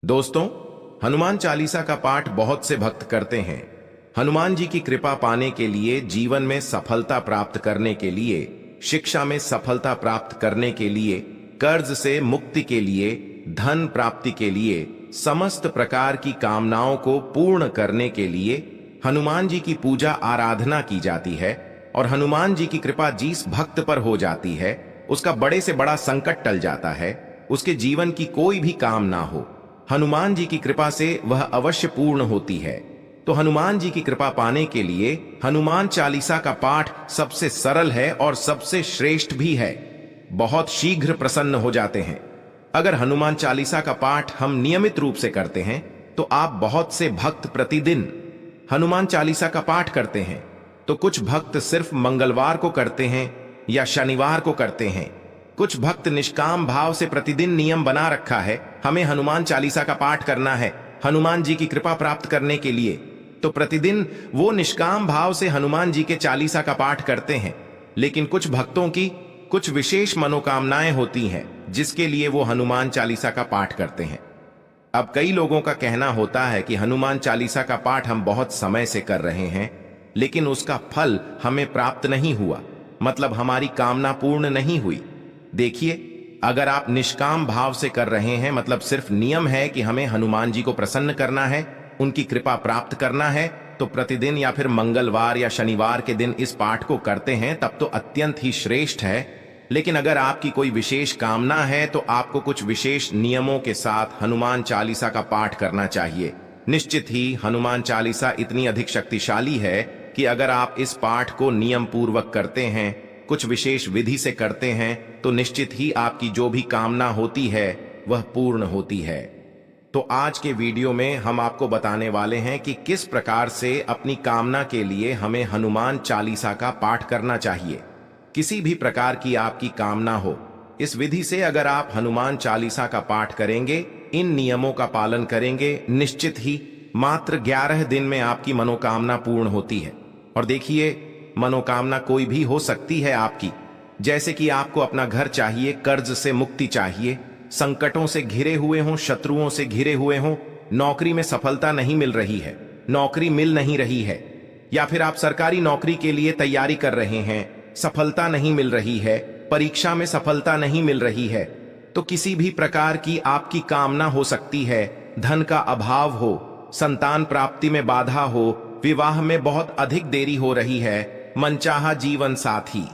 दोस्तों, हनुमान चालीसा का पाठ बहुत से भक्त करते हैं। हनुमान जी की कृपा पाने के लिए, जीवन में सफलता प्राप्त करने के लिए, शिक्षा में सफलता प्राप्त करने के लिए, कर्ज से मुक्ति के लिए, धन प्राप्ति के लिए, समस्त प्रकार की कामनाओं को पूर्ण करने के लिए हनुमान जी की पूजा आराधना की जाती है। और हनुमान जी की कृपा जिस भक्त पर हो जाती है, उसका बड़े से बड़ा संकट टल जाता है। उसके जीवन की कोई भी काम ना हो, हनुमान जी की कृपा से वह अवश्य पूर्ण होती है। तो हनुमान जी की कृपा पाने के लिए हनुमान चालीसा का पाठ सबसे सरल है और सबसे श्रेष्ठ भी है। बहुत शीघ्र प्रसन्न हो जाते हैं। अगर हनुमान चालीसा का पाठ हम नियमित रूप से करते हैं तो आप बहुत से भक्त प्रतिदिन हनुमान चालीसा का पाठ करते हैं। तो कुछ भक्त सिर्फ मंगलवार को करते हैं या शनिवार को करते हैं। कुछ भक्त निष्काम भाव से प्रतिदिन नियम बना रखा है, हमें हनुमान चालीसा का पाठ करना है हनुमान जी की कृपा प्राप्त करने के लिए। तो प्रतिदिन वो निष्काम भाव से हनुमान जी के चालीसा का पाठ करते हैं। लेकिन कुछ भक्तों की कुछ विशेष मनोकामनाएं होती हैं जिसके लिए वो हनुमान चालीसा का पाठ करते हैं। अब कई लोगों का कहना होता है कि हनुमान चालीसा का पाठ हम बहुत समय से कर रहे हैं, लेकिन उसका फल हमें प्राप्त नहीं हुआ, मतलब हमारी कामना पूर्ण नहीं हुई। देखिए, अगर आप निष्काम भाव से कर रहे हैं, मतलब सिर्फ नियम है कि हमें हनुमान जी को प्रसन्न करना है, उनकी कृपा प्राप्त करना है, तो प्रतिदिन या फिर मंगलवार या शनिवार के दिन इस पाठ को करते हैं, तब तो अत्यंत ही श्रेष्ठ है। लेकिन अगर आपकी कोई विशेष कामना है तो आपको कुछ विशेष नियमों के साथ हनुमान चालीसा का पाठ करना चाहिए। निश्चित ही हनुमान चालीसा इतनी अधिक शक्तिशाली है कि अगर आप इस पाठ को नियम पूर्वक करते हैं, कुछ विशेष विधि से करते हैं, तो निश्चित ही आपकी जो भी कामना होती है वह पूर्ण होती है। तो आज के वीडियो में हम आपको बताने वाले हैं कि किस प्रकार से अपनी कामना के लिए हमें हनुमान चालीसा का पाठ करना चाहिए। किसी भी प्रकार की आपकी कामना हो, इस विधि से अगर आप हनुमान चालीसा का पाठ करेंगे, इन नियमों का पालन करेंगे, निश्चित ही मात्र 11 दिन में आपकी मनोकामना पूर्ण होती है। और देखिए, मनोकामना कोई भी हो सकती है आपकी, जैसे कि आपको अपना घर चाहिए, कर्ज से मुक्ति चाहिए, संकटों से घिरे हुए हों, शत्रुओं से घिरे हुए हों, नौकरी में सफलता नहीं मिल रही है, नौकरी मिल नहीं रही है, या फिर आप सरकारी नौकरी के लिए तैयारी कर रहे हैं, सफलता नहीं मिल रही है, परीक्षा में सफलता नहीं मिल रही है, तो किसी भी प्रकार की आपकी कामना हो सकती है। धन का अभाव हो, संतान प्राप्ति में बाधा हो, विवाह में बहुत अधिक देरी हो रही है, मनचाहा जीवन साथी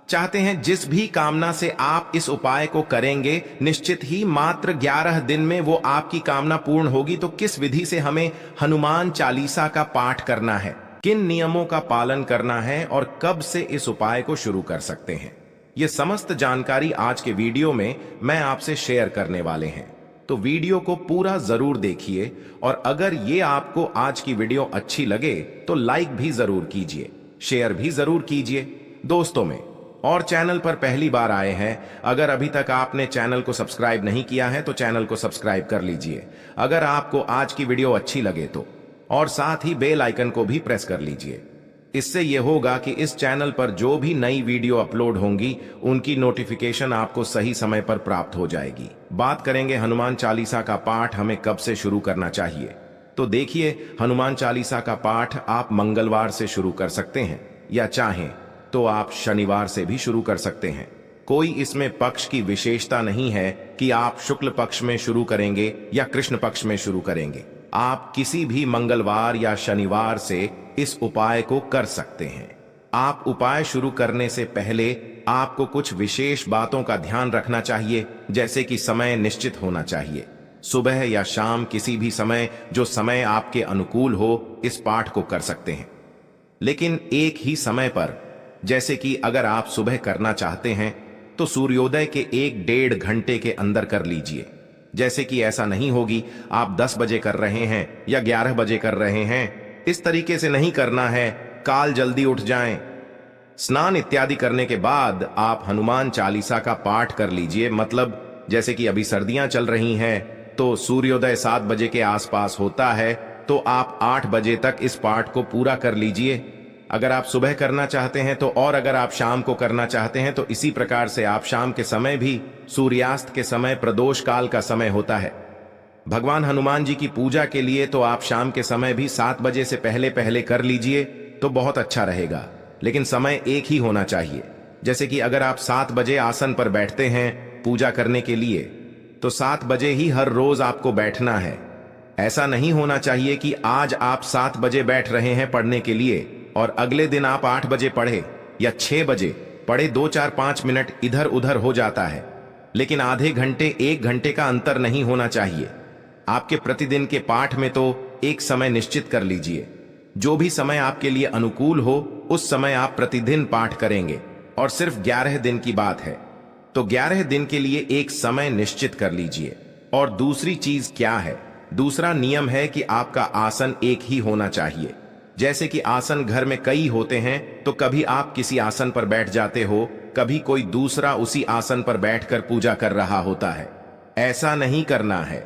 चाहते हैं, जिस भी कामना से आप इस उपाय को करेंगे, निश्चित ही मात्र 11 दिन में वो आपकी कामना पूर्ण होगी। तो किस विधि से हमें हनुमान चालीसा का पाठ करना है, किन नियमों का पालन करना है और कब से इस उपाय को शुरू कर सकते हैं, ये समस्त जानकारी आज के वीडियो में मैं आपसे शेयर करने वाले हैं। तो वीडियो को पूरा जरूर देखिए, और अगर ये आपको आज की वीडियो अच्छी लगे तो लाइक भी जरूर कीजिए, शेयर भी जरूर कीजिए दोस्तों में। और चैनल पर पहली बार आए हैं, अगर अभी तक आपने चैनल को सब्सक्राइब नहीं किया है तो चैनल को सब्सक्राइब कर लीजिए अगर आपको आज की वीडियो अच्छी लगे तो, और साथ ही बेल आइकन को भी प्रेस कर लीजिए। इससे यह होगा कि इस चैनल पर जो भी नई वीडियो अपलोड होंगी उनकी नोटिफिकेशन आपको सही समय पर प्राप्त हो जाएगी। बात करेंगे हनुमान चालीसा का पाठ हमें कब से शुरू करना चाहिए। तो देखिए, हनुमान चालीसा का पाठ आप मंगलवार से शुरू कर सकते हैं, या चाहें तो आप शनिवार से भी शुरू कर सकते हैं। कोई इसमें पक्ष की विशेषता नहीं है कि आप शुक्ल पक्ष में शुरू करेंगे या कृष्ण पक्ष में शुरू करेंगे। आप किसी भी मंगलवार या शनिवार से इस उपाय को कर सकते हैं। आप उपाय शुरू करने से पहले आपको कुछ विशेष बातों का ध्यान रखना चाहिए, जैसे कि समय निश्चित होना चाहिए। सुबह या शाम, किसी भी समय, जो समय आपके अनुकूल हो, इस पाठ को कर सकते हैं। लेकिन एक ही समय पर, जैसे कि अगर आप सुबह करना चाहते हैं तो सूर्योदय के 1-1.5 घंटे के अंदर कर लीजिए। जैसे कि ऐसा नहीं होगी आप 10 बजे कर रहे हैं या 11 बजे कर रहे हैं, इस तरीके से नहीं करना है। काल जल्दी उठ जाएं, स्नान इत्यादि करने के बाद आप हनुमान चालीसा का पाठ कर लीजिए। मतलब जैसे कि अभी सर्दियां चल रही हैं तो सूर्योदय 7 बजे के आसपास होता है, तो आप 8 बजे तक इस पाठ को पूरा कर लीजिए। अगर आप सुबह करना चाहते हैं तो, और अगर आप शाम को करना चाहते हैं तो इसी प्रकार से आप शाम के समय भी सूर्यास्त के समय प्रदोष काल का समय होता है। भगवान हनुमान जी की पूजा के लिए तो आप शाम के समय भी 7 बजे से पहले पहले कर लीजिए तो बहुत अच्छा रहेगा, लेकिन समय एक ही होना चाहिए। जैसे कि अगर आप 7 बजे आसन पर बैठते हैं पूजा करने के लिए, तो 7 बजे ही हर रोज आपको बैठना है। ऐसा नहीं होना चाहिए कि आज आप 7 बजे बैठ रहे हैं पढ़ने के लिए और अगले दिन आप 8 बजे पढ़े या 6 बजे पढ़े, 2-4-5 मिनट इधर उधर हो जाता है, लेकिन आधे घंटे 1 घंटे का अंतर नहीं होना चाहिए। आपके प्रतिदिन के पाठ में तो एक समय निश्चित कर लीजिए। जो भी समय आपके लिए अनुकूल हो उस समय आप प्रतिदिन पाठ करेंगे, और सिर्फ 11 दिन की बात है तो 11 दिन के लिए एक समय निश्चित कर लीजिए। और दूसरी चीज क्या है? दूसरा नियम है कि आपका आसन एक ही होना चाहिए। जैसे कि आसन घर में कई होते हैं, तो कभी आप किसी आसन पर बैठ जाते हो, कभी कोई दूसरा उसी आसन पर बैठकर पूजा कर रहा होता है। ऐसा नहीं करना है।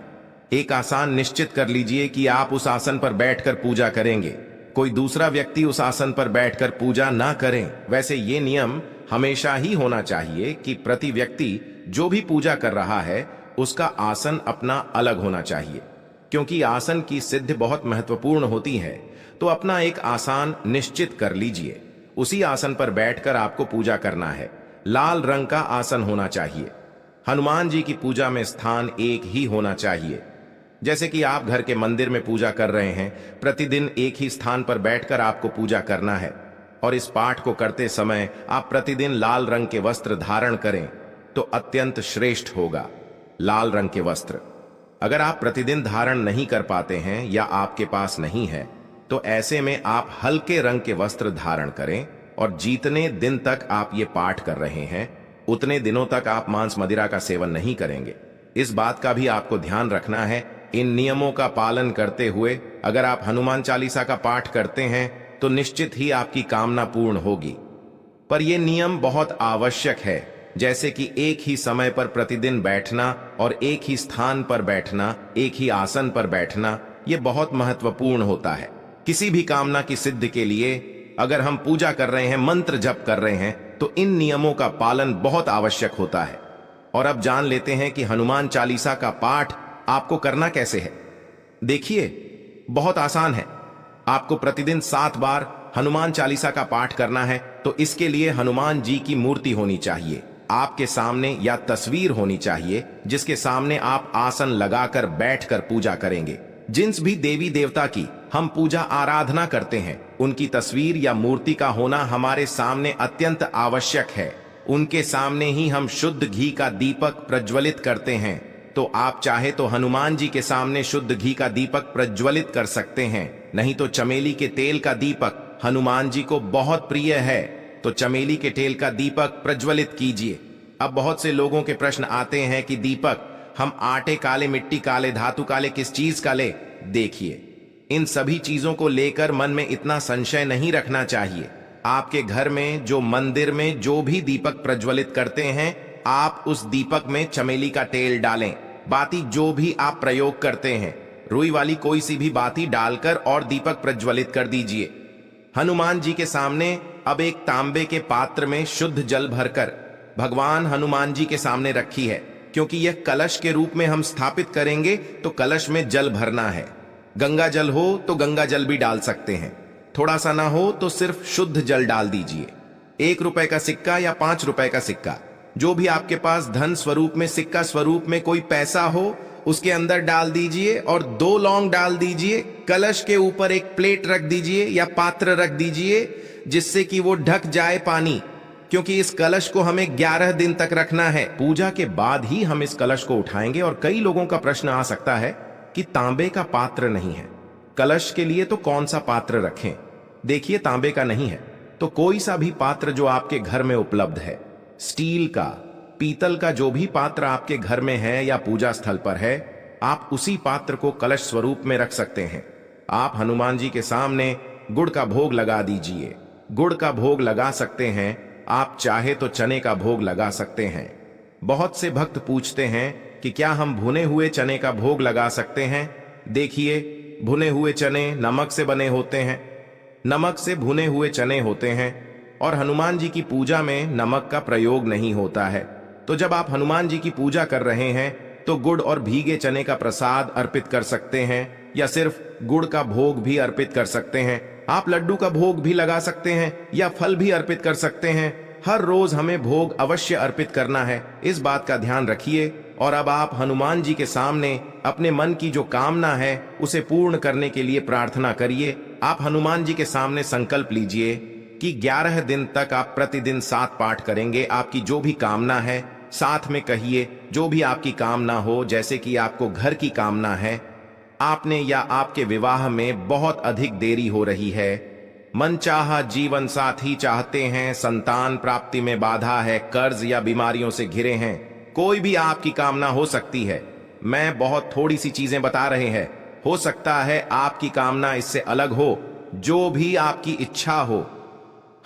एक आसन निश्चित कर लीजिए कि आप उस आसन पर बैठकर पूजा करेंगे, कोई दूसरा व्यक्ति उस आसन पर बैठकर पूजा ना करें। वैसे ये नियम हमेशा ही होना चाहिए कि प्रति व्यक्ति जो भी पूजा कर रहा है उसका आसन अपना अलग होना चाहिए, क्योंकि आसन की सिद्धि बहुत महत्वपूर्ण होती है। तो अपना एक आसन निश्चित कर लीजिए, उसी आसन पर बैठकर आपको पूजा करना है। लाल रंग का आसन होना चाहिए। हनुमान जी की पूजा में स्थान एक ही होना चाहिए। जैसे कि आप घर के मंदिर में पूजा कर रहे हैं, प्रतिदिन एक ही स्थान पर बैठकर आपको पूजा करना है। और इस पाठ को करते समय आप प्रतिदिन लाल रंग के वस्त्र धारण करें तो अत्यंत श्रेष्ठ होगा। लाल रंग के वस्त्र अगर आप प्रतिदिन धारण नहीं कर पाते हैं या आपके पास नहीं है, तो ऐसे में आप हल्के रंग के वस्त्र धारण करें। और जितने दिन तक आप ये पाठ कर रहे हैं उतने दिनों तक आप मांस मदिरा का सेवन नहीं करेंगे। इस बात का भी आपको ध्यान रखना है। इन नियमों का पालन करते हुए अगर आप हनुमान चालीसा का पाठ करते हैं तो निश्चित ही आपकी कामना पूर्ण होगी। पर यह नियम बहुत आवश्यक है, जैसे कि एक ही समय पर प्रतिदिन बैठना और एक ही स्थान पर बैठना, एक ही आसन पर बैठना, यह बहुत महत्वपूर्ण होता है। किसी भी कामना की सिद्धि के लिए अगर हम पूजा कर रहे हैं, मंत्र जप कर रहे हैं, तो इन नियमों का पालन बहुत आवश्यक होता है। और अब जान लेते हैं कि हनुमान चालीसा का पाठ आपको करना कैसे है। देखिए, बहुत आसान है। आपको प्रतिदिन 7 बार हनुमान चालीसा का पाठ करना है। तो इसके लिए हनुमान जी की मूर्ति होनी चाहिए आपके सामने, या तस्वीर होनी चाहिए जिसके सामने आप आसन लगाकर बैठकर पूजा करेंगे। जिस भी देवी देवता की हम पूजा आराधना करते हैं, उनकी तस्वीर या मूर्ति का होना हमारे सामने अत्यंत आवश्यक है। उनके सामने ही हम शुद्ध घी का दीपक प्रज्वलित करते हैं। तो आप चाहे तो हनुमान जी के सामने शुद्ध घी का दीपक प्रज्वलित कर सकते हैं, नहीं तो चमेली के तेल का दीपक हनुमान जी को बहुत प्रिय है, तो चमेली के तेल का दीपक प्रज्वलित कीजिए। अब बहुत से लोगों के प्रश्न आते हैं कि दीपक हम आटे काले, मिट्टी काले, धातु काले, किस चीज का ले? देखिए, इन सभी चीजों को लेकर मन में इतना संशय नहीं रखना चाहिए। आपके घर में जो मंदिर में जो भी दीपक प्रज्वलित करते हैं, आप उस दीपक में चमेली का तेल डालें। बाती जो भी आप प्रयोग करते हैं, रुई वाली कोई सी भी बाती डालकर और दीपक प्रज्वलित कर दीजिए। हनुमान जी के सामने अब एक तांबे के पात्र में शुद्ध जल भरकर भगवान हनुमान जी के सामने रखी है, क्योंकि यह कलश के रूप में हम स्थापित करेंगे तो कलश में जल भरना है। गंगा जल हो तो गंगा जल भी डाल सकते हैं, थोड़ा सा ना हो तो सिर्फ शुद्ध जल डाल दीजिए। 1 रुपए का सिक्का या 5 रुपए का सिक्का, जो भी आपके पास धन स्वरूप में, सिक्का स्वरूप में कोई पैसा हो, उसके अंदर डाल दीजिए और 2 लौंग डाल दीजिए। कलश के ऊपर एक प्लेट रख दीजिए या पात्र रख दीजिए, जिससे कि वो ढक जाए पानी, क्योंकि इस कलश को हमें 11 दिन तक रखना है। पूजा के बाद ही हम इस कलश को उठाएंगे। और कई लोगों का प्रश्न आ सकता है कि तांबे का पात्र नहीं है कलश के लिए, तो कौन सा पात्र रखें? देखिए, तांबे का नहीं है तो कोई सा भी पात्र जो आपके घर में उपलब्ध है, स्टील का, पीतल का, जो भी पात्र आपके घर में है या पूजा स्थल पर है, आप उसी पात्र को कलश स्वरूप में रख सकते हैं। आप हनुमान जी के सामने गुड़ का भोग लगा दीजिए। गुड़ का भोग लगा सकते हैं, आप चाहे तो चने का भोग लगा सकते हैं। बहुत से भक्त पूछते हैं कि क्या हम भुने हुए चने का भोग लगा सकते हैं? देखिए, भुने हुए चने नमक से बने होते हैं, नमक से भुने हुए चने होते हैं, और हनुमान जी की पूजा में नमक का प्रयोग नहीं होता है। तो जब आप हनुमान जी की पूजा कर रहे हैं तो गुड़ और भीगे चने का प्रसाद अर्पित कर सकते हैं, या सिर्फ गुड़ का भोग भी अर्पित कर सकते हैं। आप लड्डू का भोग भी लगा सकते हैं या फल भी अर्पित कर सकते हैं। हर रोज हमें भोग अवश्य अर्पित करना है, इस बात का ध्यान रखिए। और अब आप हनुमान जी के सामने अपने मन की जो कामना है उसे पूर्ण करने के लिए प्रार्थना करिए। आप हनुमान जी के सामने संकल्प लीजिए कि 11 दिन तक आप प्रतिदिन 7 पाठ करेंगे। आपकी जो भी कामना है साथ में कहिए, जो भी आपकी कामना हो, जैसे कि आपको घर की कामना है, आपने या आपके विवाह में बहुत अधिक देरी हो रही है, मनचाहा जीवन साथी चाहते हैं, संतान प्राप्ति में बाधा है, कर्ज या बीमारियों से घिरे हैं, कोई भी आपकी कामना हो सकती है। मैं बहुत थोड़ी सी चीजें बता रहे हैं, हो सकता है आपकी कामना इससे अलग हो। जो भी आपकी इच्छा हो,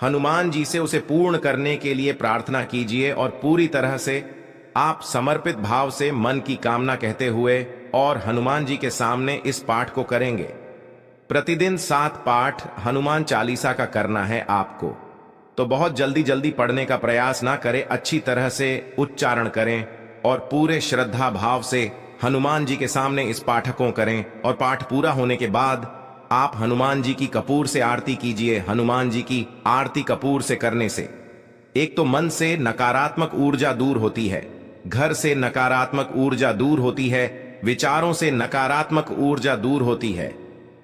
हनुमान जी से उसे पूर्ण करने के लिए प्रार्थना कीजिए और पूरी तरह से आप समर्पित भाव से मन की कामना कहते हुए और हनुमान जी के सामने इस पाठ को करेंगे। प्रतिदिन 7 पाठ हनुमान चालीसा का करना है आपको, तो बहुत जल्दी जल्दी पढ़ने का प्रयास ना करें, अच्छी तरह से उच्चारण करें और पूरे श्रद्धा भाव से हनुमान जी के सामने इस पाठ को करें। और पाठ पूरा होने के बाद आप हनुमान जी की कपूर से आरती कीजिए। हनुमान जी की आरती कपूर से करने से एक तो मन से नकारात्मक ऊर्जा दूर होती है, घर से नकारात्मक ऊर्जा दूर होती है, विचारों से नकारात्मक ऊर्जा दूर होती है।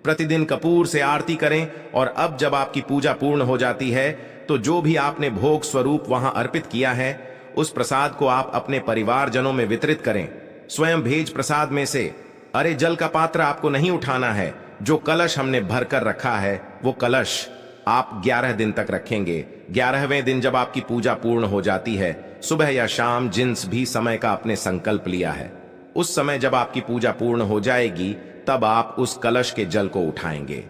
प्रतिदिन कपूर से आरती करें और अब जब आपकी पूजा पूर्ण हो जाती है तो जो भी आपने भोग स्वरूप वहां अर्पित किया है उस प्रसाद को आप अपने परिवारजनों में वितरित करें। स्वयं भेज प्रसाद में से अरे जल का पात्र आपको नहीं उठाना है, जो कलश हमने भरकर रखा है वो कलश आप 11 दिन तक रखेंगे। 11वें दिन जब आपकी पूजा पूर्ण हो जाती है, सुबह या शाम जिस भी समय का आपने संकल्प लिया है, उस समय जब आपकी पूजा पूर्ण हो जाएगी तब आप उस कलश के जल को उठाएंगे।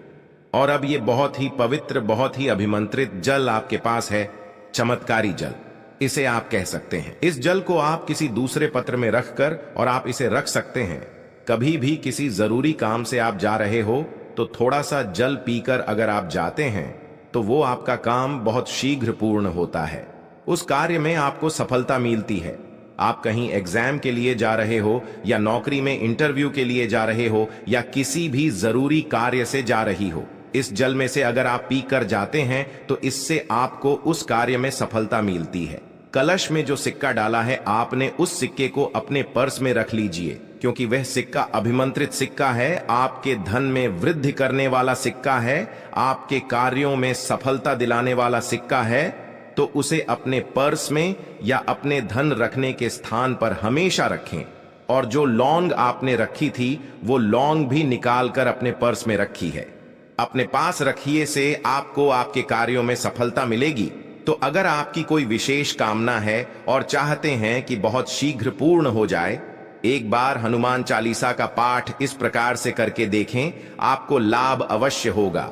और अब ये बहुत ही पवित्र, बहुत ही अभिमंत्रित जल आपके पास है, चमत्कारी जल इसे आप कह सकते हैं। इस जल को आप किसी दूसरे पत्र में रखकर और आप इसे रख सकते हैं। कभी भी किसी जरूरी काम से आप जा रहे हो तो थोड़ा सा जल पीकर अगर आप जाते हैं तो वो आपका काम बहुत शीघ्र पूर्ण होता है, उस कार्य में आपको सफलता मिलती है। आप कहीं एग्जाम के लिए जा रहे हो या नौकरी में इंटरव्यू के लिए जा रहे हो या किसी भी जरूरी कार्य से जा रही हो, इस जल में से अगर आप पी कर जाते हैं तो इससे आपको उस कार्य में सफलता मिलती है। कलश में जो सिक्का डाला है आपने उस सिक्के को अपने पर्स में रख लीजिए, क्योंकि वह सिक्का अभिमंत्रित सिक्का है, आपके धन में वृद्धि करने वाला सिक्का है, आपके कार्यों में सफलता दिलाने वाला सिक्का है। तो उसे अपने पर्स में या अपने धन रखने के स्थान पर हमेशा रखें। और जो लौंग आपने रखी थी वो लौंग भी निकाल कर अपने पर्स में रखी है, अपने पास रखिए, से आपको आपके कार्यों में सफलता मिलेगी। तो अगर आपकी कोई विशेष कामना है और चाहते हैं कि बहुत शीघ्र पूर्ण हो जाए, एक बार हनुमान चालीसा का पाठ इस प्रकार से करके देखें, आपको लाभ अवश्य होगा।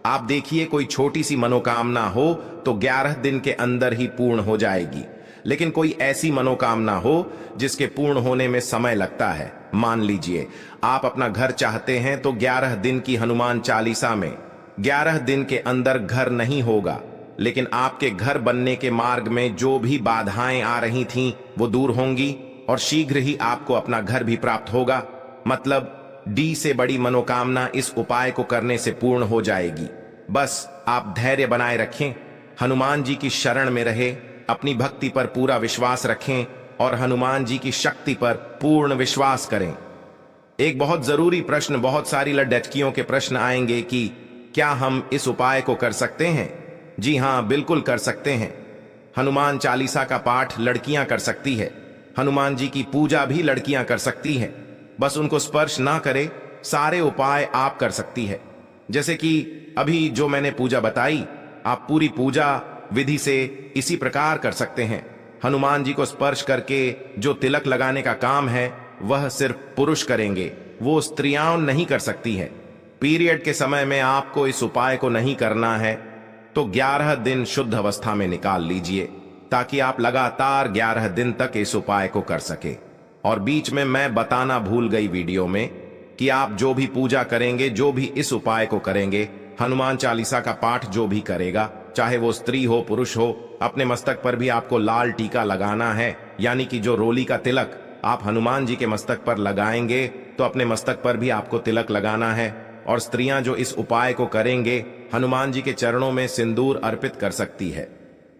आप देखिए, कोई छोटी सी मनोकामना हो तो 11 दिन के अंदर ही पूर्ण हो जाएगी, लेकिन कोई ऐसी मनोकामना हो जिसके पूर्ण होने में समय लगता है, मान लीजिए आप अपना घर चाहते हैं तो 11 दिन की हनुमान चालीसा में 11 दिन के अंदर घर नहीं होगा, लेकिन आपके घर बनने के मार्ग में जो भी बाधाएं आ रही थीं वो दूर होंगी और शीघ्र ही आपको अपना घर भी प्राप्त होगा। मतलब डी से बड़ी मनोकामना इस उपाय को करने से पूर्ण हो जाएगी। बस आप धैर्य बनाए रखें, हनुमान जी की शरण में रहे, अपनी भक्ति पर पूरा विश्वास रखें और हनुमान जी की शक्ति पर पूर्ण विश्वास करें। एक बहुत जरूरी प्रश्न, बहुत सारी लड़कियों के प्रश्न आएंगे कि क्या हम इस उपाय को कर सकते हैं? जी हाँ, बिल्कुल कर सकते हैं। हनुमान चालीसा का पाठ लड़कियां कर सकती है, हनुमान जी की पूजा भी लड़कियां कर सकती हैं, बस उनको स्पर्श ना करे, सारे उपाय आप कर सकती है। जैसे कि अभी जो मैंने पूजा बताई, आप पूरी पूजा विधि से इसी प्रकार कर सकते हैं। हनुमान जी को स्पर्श करके जो तिलक लगाने का काम है वह सिर्फ पुरुष करेंगे, वो स्त्रियां नहीं कर सकती हैं। पीरियड के समय में आपको इस उपाय को नहीं करना है, तो 11 दिन शुद्ध अवस्था में निकाल लीजिए ताकि आप लगातार 11 दिन तक इस उपाय को कर सके। और बीच में मैं बताना भूल गई वीडियो में कि आप जो भी पूजा करेंगे, जो भी इस उपाय को करेंगे, हनुमान चालीसा का पाठ जो भी करेगा, चाहे वो स्त्री हो पुरुष हो, अपने मस्तक पर भी आपको लाल टीका लगाना है, यानी कि जो रोली का तिलक आप हनुमान जी के मस्तक पर लगाएंगे तो अपने मस्तक पर भी आपको तिलक लगाना है। और स्त्रियां जो इस उपाय को करेंगे हनुमान जी के चरणों में सिंदूर अर्पित कर सकती है।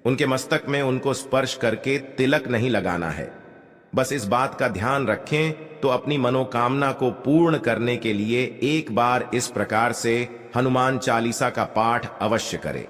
उनके मस्तक में उनको स्पर्श करके तिलक नहीं लगाना है। बस इस बात का ध्यान रखें तो अपनी मनोकामना को पूर्ण करने के लिए एक बार इस प्रकार से हनुमान चालीसा का पाठ अवश्य करें।